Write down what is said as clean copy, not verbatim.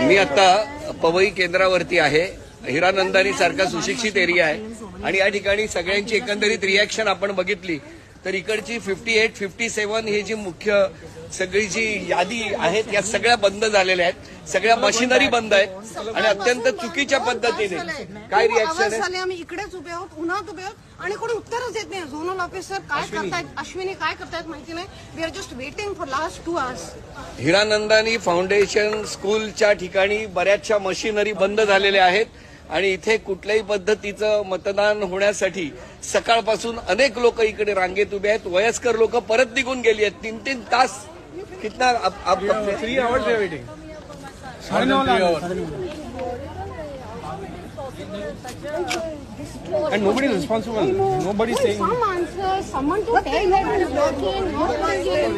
मी आता पवई केंद्रावरती आहे. हिरानंदानी सारखा सुशिक्षित एरिया आहे आणि या ठिकाणी सगळ्यांची एकंदरीत रिॲक्शन आपण बघितली तर इकडची 58, 57 ही जी मुख्य सगळी जी यादी आहेत या सगळ्या बंद झालेल्या आहेत. सगळ्या मशिनरी बंद आहेत आणि अत्यंत चुकीच्या पद्धतीने. काय रिॲक्शन आहे? आम्ही इकडेच उभे आहोत, उन्हात उभे आहोत आणि कोणी उत्तरच देत नाही. झोनल ऑफिसर काय करतायत, अश्विनी काय करतायत माहिती नाही. We are just waiting for last 2 hours. Hiranandani foundation स्कूलच्या ठिकाणी बऱ्याचशा मशिनरी बंद झालेल्या आहेत आणि इथे कुठल्याही पद्धतीचं मतदान होण्यासाठी सकाळपासून अनेक लोक इकडे रांगेत उभे आहेत. वयस्कर लोक परत निघून गेली आहेत. 3-3 तास कितना 3 hours they are waiting. And nobody is responsible. Nobody is saying. Some answer, someone to tell that it is working, not working.